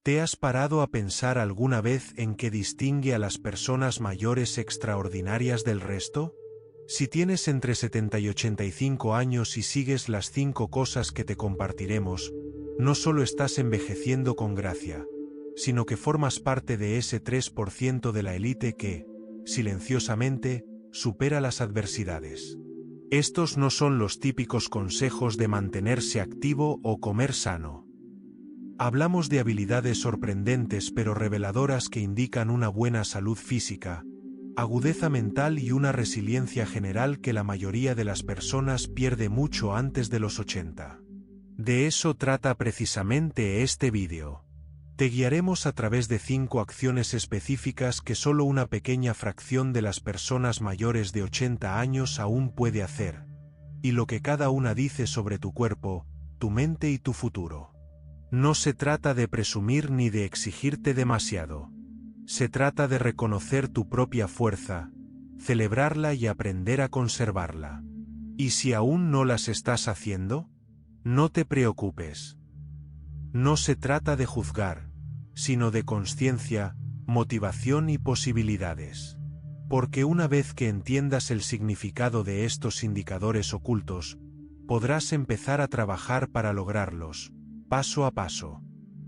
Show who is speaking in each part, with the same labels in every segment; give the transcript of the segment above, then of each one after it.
Speaker 1: ¿Te has parado a pensar alguna vez en qué distingue a las personas mayores extraordinarias del resto? Si tienes entre 70 y 85 años y sigues las 5 cosas que te compartiremos, no solo estás envejeciendo con gracia, sino que formas parte de ese 3% de la élite que, silenciosamente, supera las adversidades. Estos no son los típicos consejos de mantenerse activo o comer sano. Hablamos de habilidades sorprendentes pero reveladoras que indican una buena salud física, agudeza mental y una resiliencia general que la mayoría de las personas pierde mucho antes de los 80. De eso trata precisamente este vídeo. Te guiaremos a través de 5 acciones específicas que solo una pequeña fracción de las personas mayores de 80 años aún puede hacer, y lo que cada una dice sobre tu cuerpo, tu mente y tu futuro. No se trata de presumir ni de exigirte demasiado. Se trata de reconocer tu propia fuerza, celebrarla y aprender a conservarla. ¿Y si aún no las estás haciendo? No te preocupes. No se trata de juzgar, sino de conciencia, motivación y posibilidades. Porque una vez que entiendas el significado de estos indicadores ocultos, podrás empezar a trabajar para lograrlos, paso a paso.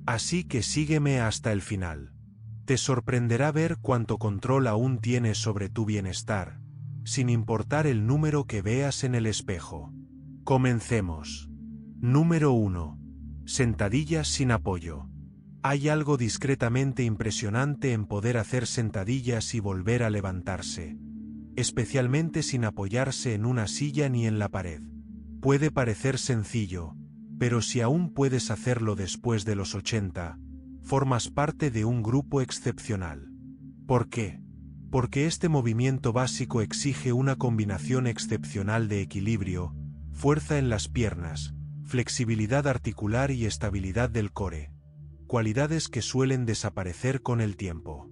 Speaker 1: Así que sígueme hasta el final. Te sorprenderá ver cuánto control aún tienes sobre tu bienestar, sin importar el número que veas en el espejo. Comencemos. Número 1. Sentadillas sin apoyo. Hay algo discretamente impresionante en poder hacer sentadillas y volver a levantarse, especialmente sin apoyarse en una silla ni en la pared. Puede parecer sencillo, pero si aún puedes hacerlo después de los 80, formas parte de un grupo excepcional. ¿Por qué? Porque este movimiento básico exige una combinación excepcional de equilibrio, fuerza en las piernas, flexibilidad articular y estabilidad del core, cualidades que suelen desaparecer con el tiempo.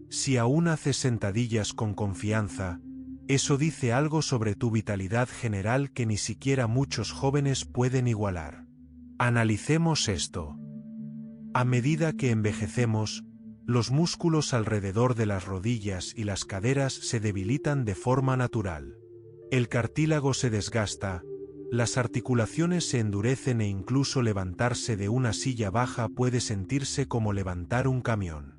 Speaker 1: Si aún haces sentadillas con confianza, eso dice algo sobre tu vitalidad general que ni siquiera muchos jóvenes pueden igualar. Analicemos esto. A medida que envejecemos, los músculos alrededor de las rodillas y las caderas se debilitan de forma natural. El cartílago se desgasta, las articulaciones se endurecen e incluso levantarse de una silla baja puede sentirse como levantar un camión.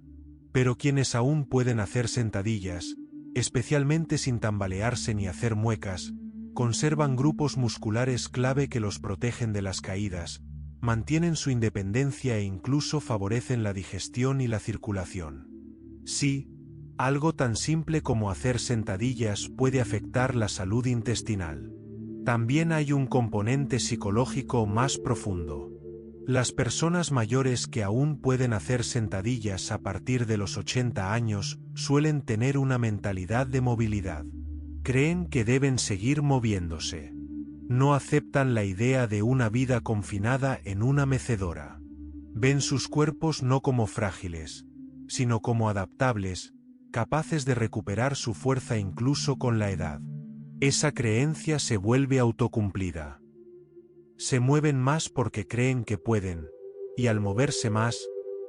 Speaker 1: Pero quienes aún pueden hacer sentadillas, especialmente sin tambalearse ni hacer muecas, conservan grupos musculares clave que los protegen de las caídas, mantienen su independencia e incluso favorecen la digestión y la circulación. Sí, algo tan simple como hacer sentadillas puede afectar la salud intestinal. También hay un componente psicológico más profundo. Las personas mayores que aún pueden hacer sentadillas a partir de los 80 años suelen tener una mentalidad de movilidad. Creen que deben seguir moviéndose. No aceptan la idea de una vida confinada en una mecedora. Ven sus cuerpos no como frágiles, sino como adaptables, capaces de recuperar su fuerza incluso con la edad. Esa creencia se vuelve autocumplida. Se mueven más porque creen que pueden, y al moverse más,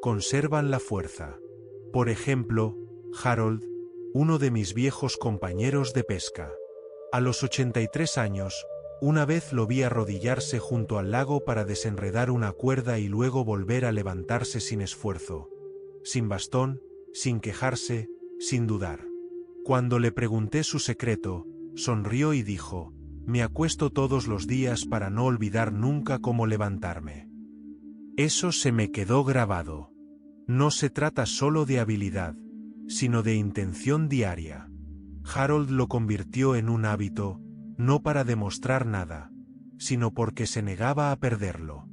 Speaker 1: conservan la fuerza. Por ejemplo, Harold, uno de mis viejos compañeros de pesca. A los 83 años, una vez lo vi arrodillarse junto al lago para desenredar una cuerda y luego volver a levantarse sin esfuerzo, sin bastón, sin quejarse, sin dudar. Cuando le pregunté su secreto, sonrió y dijo: «Me acuesto todos los días para no olvidar nunca cómo levantarme». Eso se me quedó grabado. No se trata solo de habilidad, sino de intención diaria. Harold lo convirtió en un hábito, no para demostrar nada, sino porque se negaba a perderlo.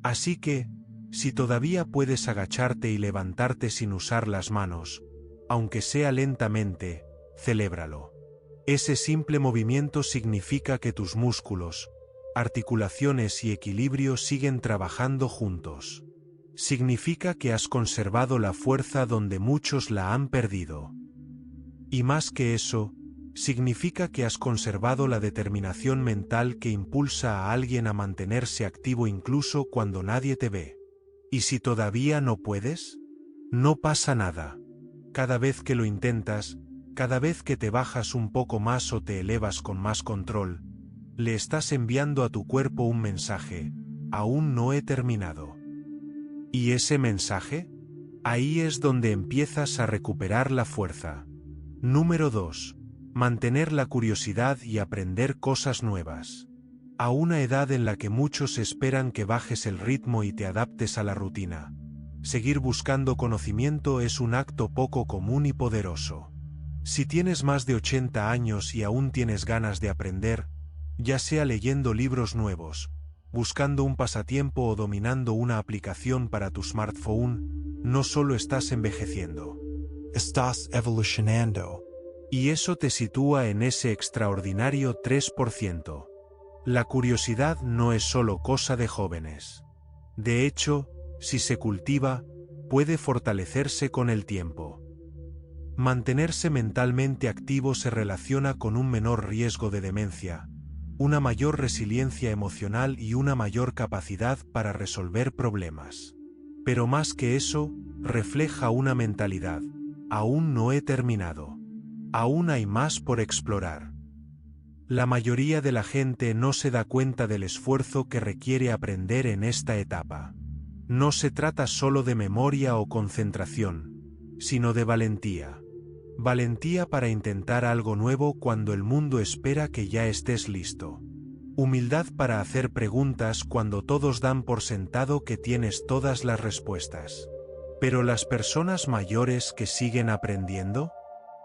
Speaker 1: Así que, si todavía puedes agacharte y levantarte sin usar las manos, aunque sea lentamente, celébralo. Ese simple movimiento significa que tus músculos, articulaciones y equilibrio siguen trabajando juntos. Significa que has conservado la fuerza donde muchos la han perdido. Y más que eso, significa que has conservado la determinación mental que impulsa a alguien a mantenerse activo incluso cuando nadie te ve. ¿Y si todavía no puedes? No pasa nada. Cada vez que lo intentas, cada vez que te bajas un poco más o te elevas con más control, le estás enviando a tu cuerpo un mensaje: aún no he terminado. ¿Y ese mensaje? Ahí es donde empiezas a recuperar la fuerza. Número 2. Mantener la curiosidad y aprender cosas nuevas. A una edad en la que muchos esperan que bajes el ritmo y te adaptes a la rutina, seguir buscando conocimiento es un acto poco común y poderoso. Si tienes más de 80 años y aún tienes ganas de aprender, ya sea leyendo libros nuevos, buscando un pasatiempo o dominando una aplicación para tu smartphone, no solo estás envejeciendo.
Speaker 2: Estás evolucionando.
Speaker 1: Y eso te sitúa en ese extraordinario 3%. La curiosidad no es solo cosa de jóvenes. De hecho, si se cultiva, puede fortalecerse con el tiempo. Mantenerse mentalmente activo se relaciona con un menor riesgo de demencia, una mayor resiliencia emocional y una mayor capacidad para resolver problemas. Pero más que eso, refleja una mentalidad: aún no he terminado. Aún hay más por explorar. La mayoría de la gente no se da cuenta del esfuerzo que requiere aprender en esta etapa. No se trata solo de memoria o concentración, sino de valentía. Valentía para intentar algo nuevo cuando el mundo espera que ya estés listo. Humildad para hacer preguntas cuando todos dan por sentado que tienes todas las respuestas. Pero las personas mayores que siguen aprendiendo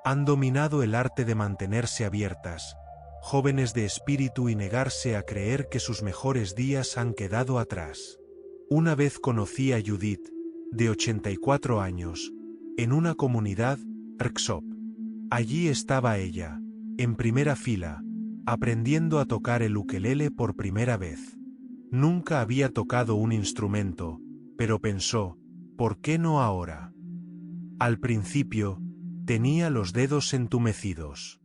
Speaker 1: han dominado el arte de mantenerse abiertas, jóvenes de espíritu y negarse a creer que sus mejores días han quedado atrás. Una vez conocí a Judith, de 84 años, en una comunidad, workshop. Allí estaba ella, en primera fila, aprendiendo a tocar el ukelele por primera vez. Nunca había tocado un instrumento, pero pensó: ¿por qué no ahora? Al principio, tenía los dedos entumecidos.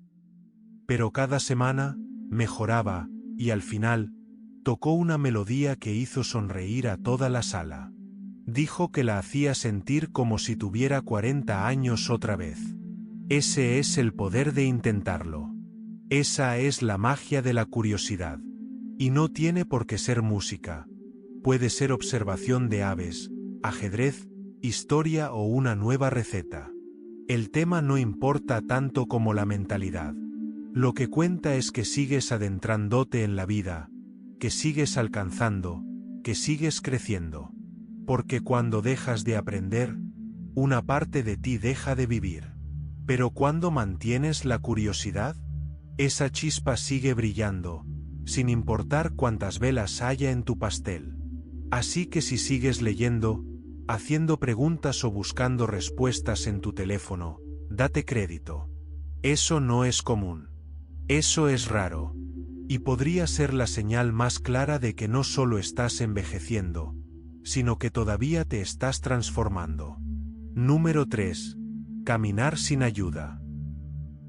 Speaker 1: Pero cada semana, mejoraba, y al final, tocó una melodía que hizo sonreír a toda la sala. Dijo que la hacía sentir como si tuviera 40 años otra vez. Ese es el poder de intentarlo. Esa es la magia de la curiosidad. Y no tiene por qué ser música. Puede ser observación de aves, ajedrez, historia o una nueva receta. El tema no importa tanto como la mentalidad. Lo que cuenta es que sigues adentrándote en la vida, que sigues alcanzando, que sigues creciendo. Porque cuando dejas de aprender, una parte de ti deja de vivir. Pero cuando mantienes la curiosidad, esa chispa sigue brillando, sin importar cuántas velas haya en tu pastel. Así que si sigues leyendo, haciendo preguntas o buscando respuestas en tu teléfono, date crédito. Eso no es común. Eso es raro. Y podría ser la señal más clara de que no solo estás envejeciendo, sino que todavía te estás transformando. Número 3. Caminar sin ayuda.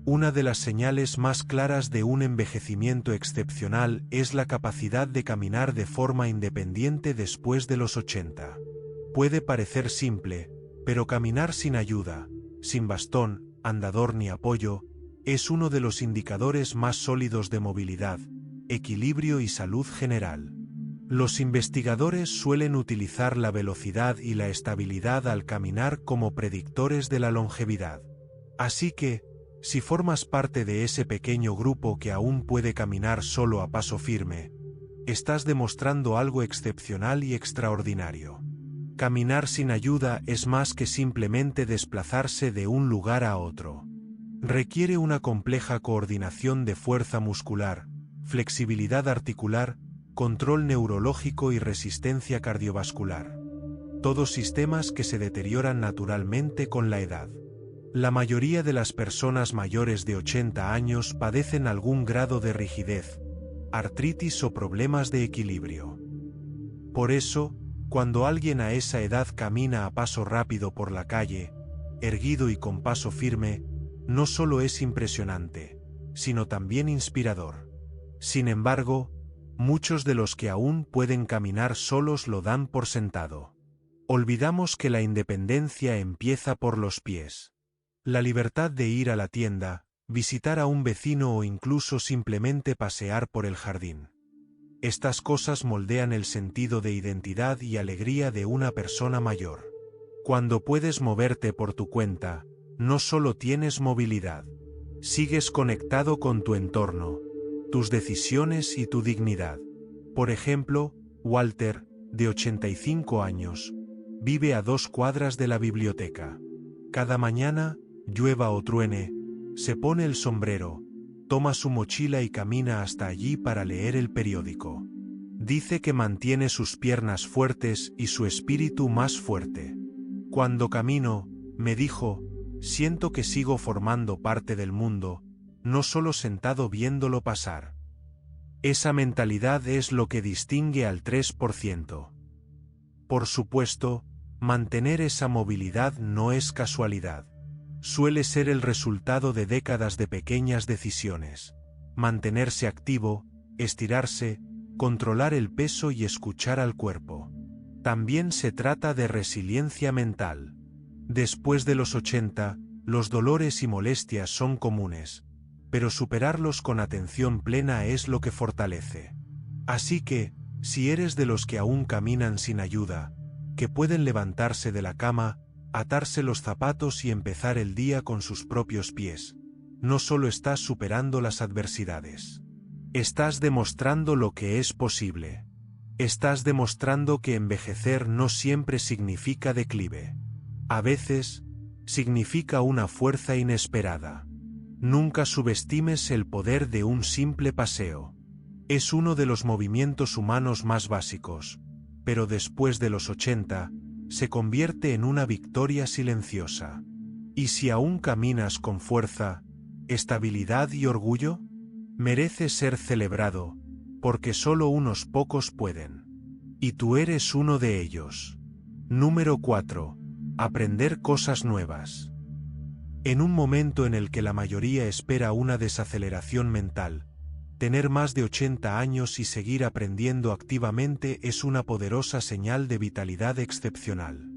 Speaker 1: Una de las señales más claras de un envejecimiento excepcional es la capacidad de caminar de forma independiente después de los 80. Puede parecer simple, pero caminar sin ayuda, sin bastón, andador ni apoyo, es uno de los indicadores más sólidos de movilidad, equilibrio y salud general. Los investigadores suelen utilizar la velocidad y la estabilidad al caminar como predictores de la longevidad. Así que, si formas parte de ese pequeño grupo que aún puede caminar solo a paso firme, estás demostrando algo excepcional y extraordinario. Caminar sin ayuda es más que simplemente desplazarse de un lugar a otro. Requiere una compleja coordinación de fuerza muscular, flexibilidad articular, control neurológico y resistencia cardiovascular. Todos sistemas que se deterioran naturalmente con la edad. La mayoría de las personas mayores de 80 años padecen algún grado de rigidez, artritis o problemas de equilibrio. Por eso, cuando alguien a esa edad camina a paso rápido por la calle, erguido y con paso firme, no solo es impresionante, sino también inspirador. Sin embargo, muchos de los que aún pueden caminar solos lo dan por sentado. Olvidamos que la independencia empieza por los pies. La libertad de ir a la tienda, visitar a un vecino o incluso simplemente pasear por el jardín. Estas cosas moldean el sentido de identidad y alegría de una persona mayor. Cuando puedes moverte por tu cuenta, no solo tienes movilidad, sigues conectado con tu entorno, tus decisiones y tu dignidad. Por ejemplo, Walter, de 85 años, vive a 2 cuadras de la biblioteca. Cada mañana, llueva o truene, se pone el sombrero, toma su mochila y camina hasta allí para leer el periódico. Dice que mantiene sus piernas fuertes y su espíritu más fuerte. Cuando camino, me dijo, siento que sigo formando parte del mundo, no solo sentado viéndolo pasar. Esa mentalidad es lo que distingue al 3%. Por supuesto, mantener esa movilidad no es casualidad. Suele ser el resultado de décadas de pequeñas decisiones. Mantenerse activo, estirarse, controlar el peso y escuchar al cuerpo. También se trata de resiliencia mental. Después de los 80, los dolores y molestias son comunes, pero superarlos con atención plena es lo que fortalece. Así que, si eres de los que aún caminan sin ayuda, que pueden levantarse de la cama, atarse los zapatos y empezar el día con sus propios pies, no solo estás superando las adversidades. Estás demostrando lo que es posible. Estás demostrando que envejecer no siempre significa declive. A veces, significa una fuerza inesperada. Nunca subestimes el poder de un simple paseo. Es uno de los movimientos humanos más básicos, pero después de los 80, se convierte en una victoria silenciosa. ¿Y si aún caminas con fuerza, estabilidad y orgullo? Merece ser celebrado, porque solo unos pocos pueden. Y tú eres uno de ellos. Número 4. Aprender cosas nuevas. En un momento en el que la mayoría espera una desaceleración mental, tener más de 80 años y seguir aprendiendo activamente es una poderosa señal de vitalidad excepcional.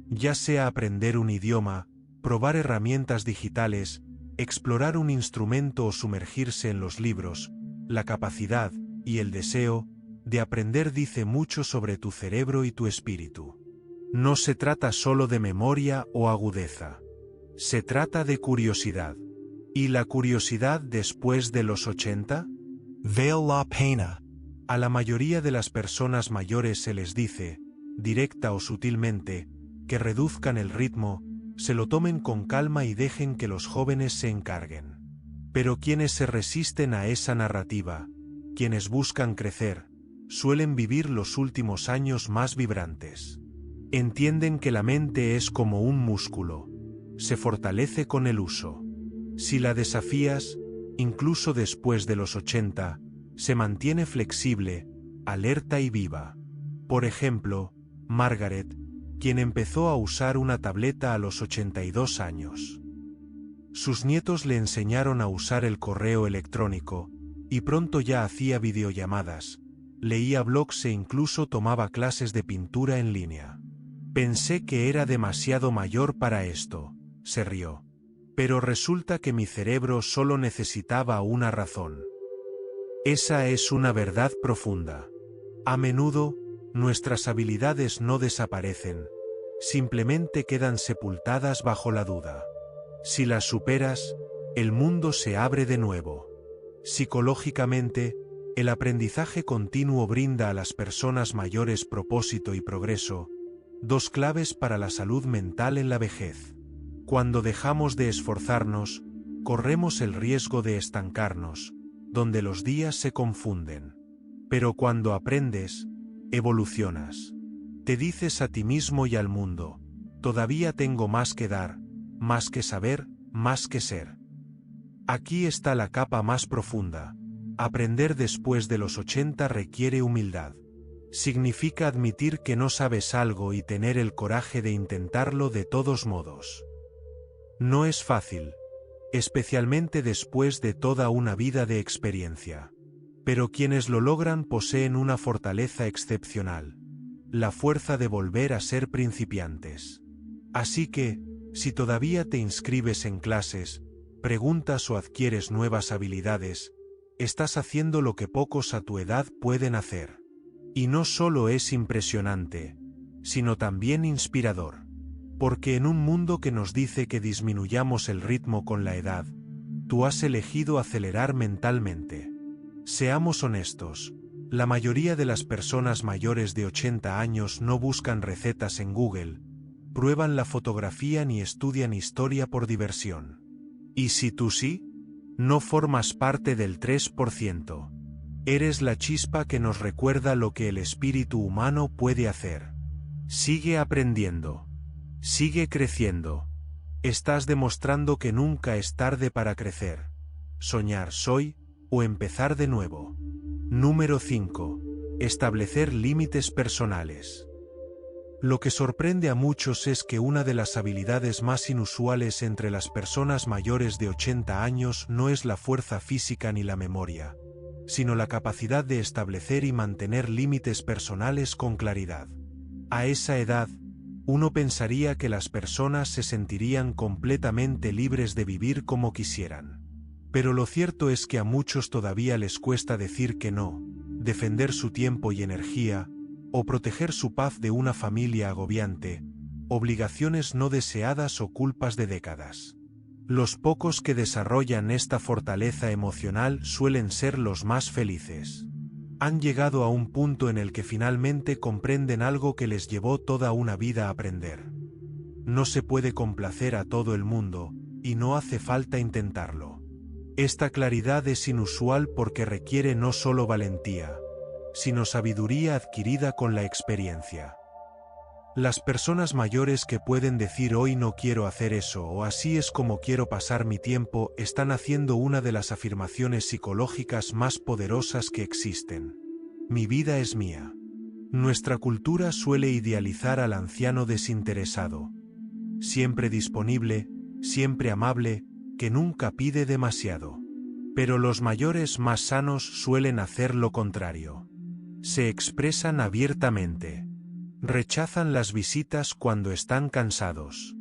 Speaker 1: Ya sea aprender un idioma, probar herramientas digitales, explorar un instrumento o sumergirse en los libros, la capacidad, y el deseo, de aprender dice mucho sobre tu cerebro y tu espíritu. No se trata solo de memoria o agudeza. Se trata de curiosidad. ¿Y la curiosidad después de los 80?
Speaker 2: Vale la pena.
Speaker 1: A la mayoría de las personas mayores se les dice, directa o sutilmente, que reduzcan el ritmo, se lo tomen con calma y dejen que los jóvenes se encarguen. Pero quienes se resisten a esa narrativa, quienes buscan crecer, suelen vivir los últimos años más vibrantes. Entienden que la mente es como un músculo, se fortalece con el uso. Si la desafías, incluso después de los 80, se mantiene flexible, alerta y viva. Por ejemplo, Margaret, quien empezó a usar una tableta a los 82 años. Sus nietos le enseñaron a usar el correo electrónico, y pronto ya hacía videollamadas, leía blogs e incluso tomaba clases de pintura en línea. Pensé que era demasiado mayor para esto, se rió. Pero resulta que mi cerebro solo necesitaba una razón. Esa es una verdad profunda. A menudo, nuestras habilidades no desaparecen, simplemente quedan sepultadas bajo la duda. Si las superas, el mundo se abre de nuevo. Psicológicamente, el aprendizaje continuo brinda a las personas mayores propósito y progreso, 2 claves para la salud mental en la vejez. Cuando dejamos de esforzarnos, corremos el riesgo de estancarnos, donde los días se confunden. Pero cuando aprendes, evolucionas. Te dices a ti mismo y al mundo, todavía tengo más que dar, más que saber, más que ser. Aquí está la capa más profunda. Aprender después de los 80 requiere humildad. Significa admitir que no sabes algo y tener el coraje de intentarlo de todos modos. No es fácil, especialmente después de toda una vida de experiencia. Pero quienes lo logran poseen una fortaleza excepcional. la fuerza de volver a ser principiantes. Así que, si todavía te inscribes en clases, preguntas o adquieres nuevas habilidades, estás haciendo lo que pocos a tu edad pueden hacer. Y no solo es impresionante, sino también inspirador. Porque en un mundo que nos dice que disminuyamos el ritmo con la edad, tú has elegido acelerar mentalmente. Seamos honestos, la mayoría de las personas mayores de 80 años no buscan recetas en Google, prueban la fotografía ni estudian historia por diversión. Y si tú sí, no formas parte del 3%. Eres la chispa que nos recuerda lo que el espíritu humano puede hacer. Sigue aprendiendo. Sigue creciendo. Estás demostrando que nunca es tarde para crecer, soñar o empezar de nuevo. Número 5. Establecer límites personales. Lo que sorprende a muchos es que una de las habilidades más inusuales entre las personas mayores de 80 años no es la fuerza física ni la memoria, sino la capacidad de establecer y mantener límites personales con claridad. A esa edad, uno pensaría que las personas se sentirían completamente libres de vivir como quisieran. Pero lo cierto es que a muchos todavía les cuesta decir que no, defender su tiempo y energía, o proteger su paz de una familia agobiante, obligaciones no deseadas o culpas de décadas. Los pocos que desarrollan esta fortaleza emocional suelen ser los más felices. Han llegado a un punto en el que finalmente comprenden algo que les llevó toda una vida a aprender. No se puede complacer a todo el mundo, y no hace falta intentarlo. Esta claridad es inusual porque requiere no solo valentía, sino sabiduría adquirida con la experiencia. Las personas mayores que pueden decir hoy no quiero hacer eso o así es como quiero pasar mi tiempo están haciendo una de las afirmaciones psicológicas más poderosas que existen. Mi vida es mía. Nuestra cultura suele idealizar al anciano desinteresado. Siempre disponible, siempre amable, que nunca pide demasiado. Pero los mayores más sanos suelen hacer lo contrario. Se expresan abiertamente. Rechazan las visitas cuando están cansados.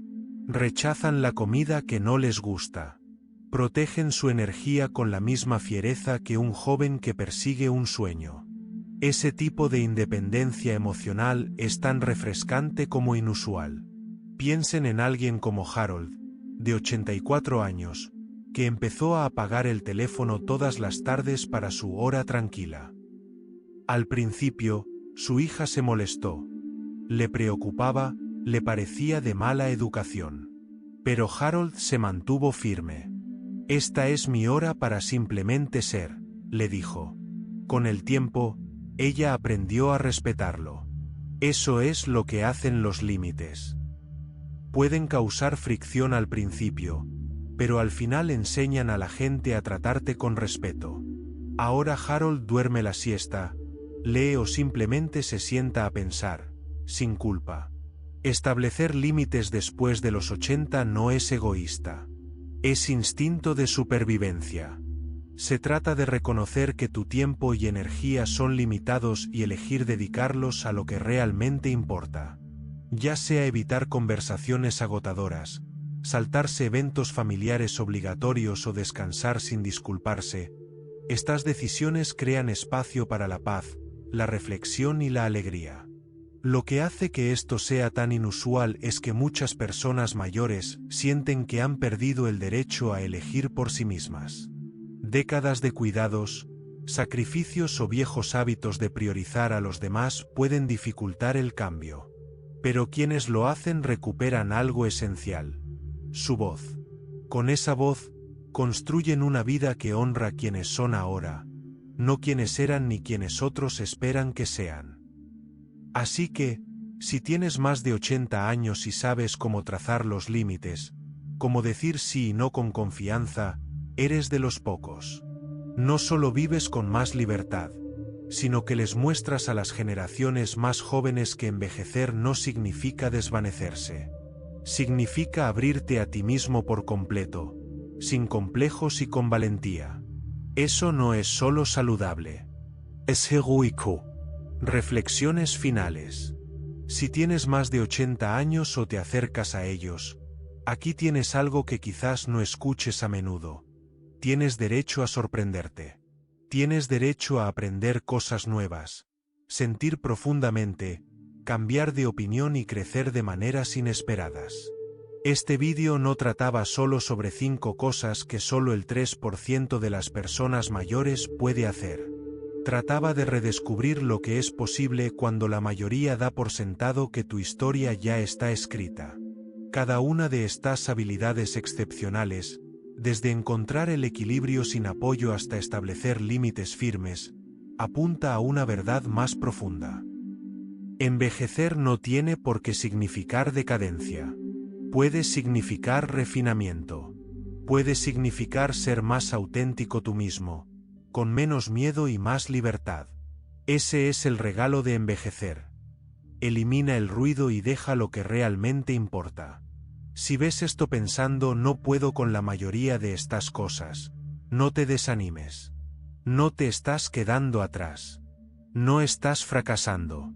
Speaker 1: Rechazan la comida que no les gusta. Protegen su energía con la misma fiereza que un joven que persigue un sueño. Ese tipo de independencia emocional es tan refrescante como inusual. Piensen en alguien como Harold, de 84 años, que empezó a apagar el teléfono todas las tardes para su hora tranquila. Al principio, su hija se molestó. Le preocupaba, le parecía de mala educación. Pero Harold se mantuvo firme. Esta es mi hora para simplemente ser, le dijo. Con el tiempo, ella aprendió a respetarlo. Eso es lo que hacen los límites. Pueden causar fricción al principio, pero al final enseñan a la gente a tratarte con respeto. Ahora Harold duerme la siesta, lee o simplemente se sienta a pensar, sin culpa. Establecer límites después de los 80 no es egoísta. Es instinto de supervivencia. Se trata de reconocer que tu tiempo y energía son limitados y elegir dedicarlos a lo que realmente importa. Ya sea evitar conversaciones agotadoras, saltarse eventos familiares obligatorios o descansar sin disculparse, estas decisiones crean espacio para la paz, la reflexión y la alegría. Lo que hace que esto sea tan inusual es que muchas personas mayores sienten que han perdido el derecho a elegir por sí mismas. Décadas de cuidados, sacrificios o viejos hábitos de priorizar a los demás pueden dificultar el cambio. Pero quienes lo hacen recuperan algo esencial: su voz. Con esa voz, construyen una vida que honra quienes son ahora, no quienes eran ni quienes otros esperan que sean. Así que, si tienes más de 80 años y sabes cómo trazar los límites, cómo decir sí y no con confianza, eres de los pocos. No solo vives con más libertad, sino que les muestras a las generaciones más jóvenes que envejecer no significa desvanecerse. Significa abrirte a ti mismo por completo, sin complejos y con valentía. Eso no es solo saludable. Es heroico. Reflexiones finales. Si tienes más de 80 años o te acercas a ellos, aquí tienes algo que quizás no escuches a menudo. Tienes derecho a sorprenderte. Tienes derecho a aprender cosas nuevas, sentir profundamente, cambiar de opinión y crecer de maneras inesperadas. Este vídeo no trataba solo sobre 5 cosas que solo el 3% de las personas mayores puede hacer. Trataba de redescubrir lo que es posible cuando la mayoría da por sentado que tu historia ya está escrita. Cada una de estas habilidades excepcionales, desde encontrar el equilibrio sin apoyo hasta establecer límites firmes, apunta a una verdad más profunda. Envejecer no tiene por qué significar decadencia. Puede significar refinamiento. Puede significar ser más auténtico tú mismo, con menos miedo y más libertad. Ese es el regalo de envejecer. Elimina el ruido y deja lo que realmente importa. Si ves esto pensando no puedo con la mayoría de estas cosas, no te desanimes. No te estás quedando atrás. No estás fracasando.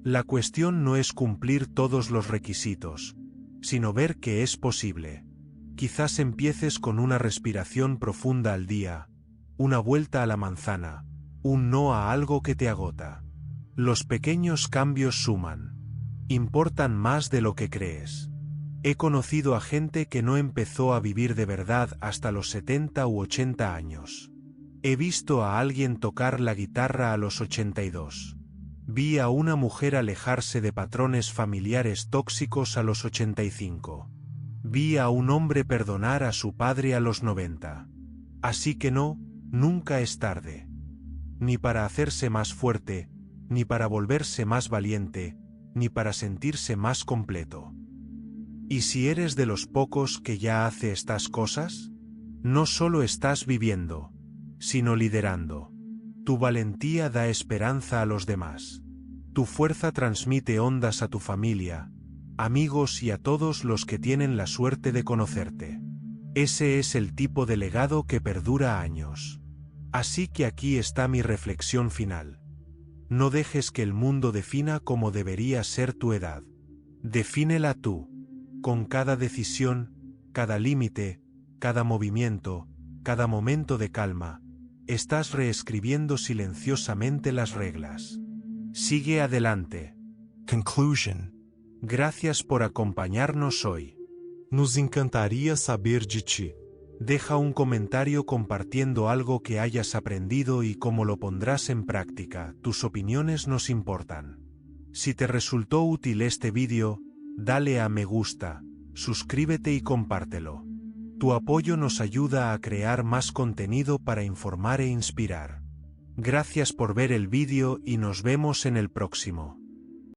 Speaker 1: La cuestión no es cumplir todos los requisitos, sino ver que es posible. Quizás empieces con una respiración profunda al día, una vuelta a la manzana, un no a algo que te agota. Los pequeños cambios suman. Importan más de lo que crees. He conocido a gente que no empezó a vivir de verdad hasta los 70 u 80 años. He visto a alguien tocar la guitarra a los 82. Vi a una mujer alejarse de patrones familiares tóxicos a los 85. Vi a un hombre perdonar a su padre a los 90. Así que no, nunca es tarde. Ni para hacerse más fuerte, ni para volverse más valiente, ni para sentirse más completo. ¿Y si eres de los pocos que ya hace estas cosas? No solo estás viviendo, sino liderando. Tu valentía da esperanza a los demás. Tu fuerza transmite ondas a tu familia, amigos y a todos los que tienen la suerte de conocerte. Ese es el tipo de legado que perdura años. Así que aquí está mi reflexión final. No dejes que el mundo defina cómo debería ser tu edad. Defínela tú. Con cada decisión, cada límite, cada movimiento, cada momento de calma, estás reescribiendo silenciosamente las reglas. Sigue adelante.
Speaker 2: Conclusion.
Speaker 1: Gracias por acompañarnos hoy.
Speaker 2: Nos encantaría saber de ti.
Speaker 1: Deja un comentario compartiendo algo que hayas aprendido y cómo lo pondrás en práctica. Tus opiniones nos importan. Si te resultó útil este vídeo, dale a me gusta, suscríbete y compártelo. Tu apoyo nos ayuda a crear más contenido para informar e inspirar. Gracias por ver el vídeo y nos vemos en el próximo.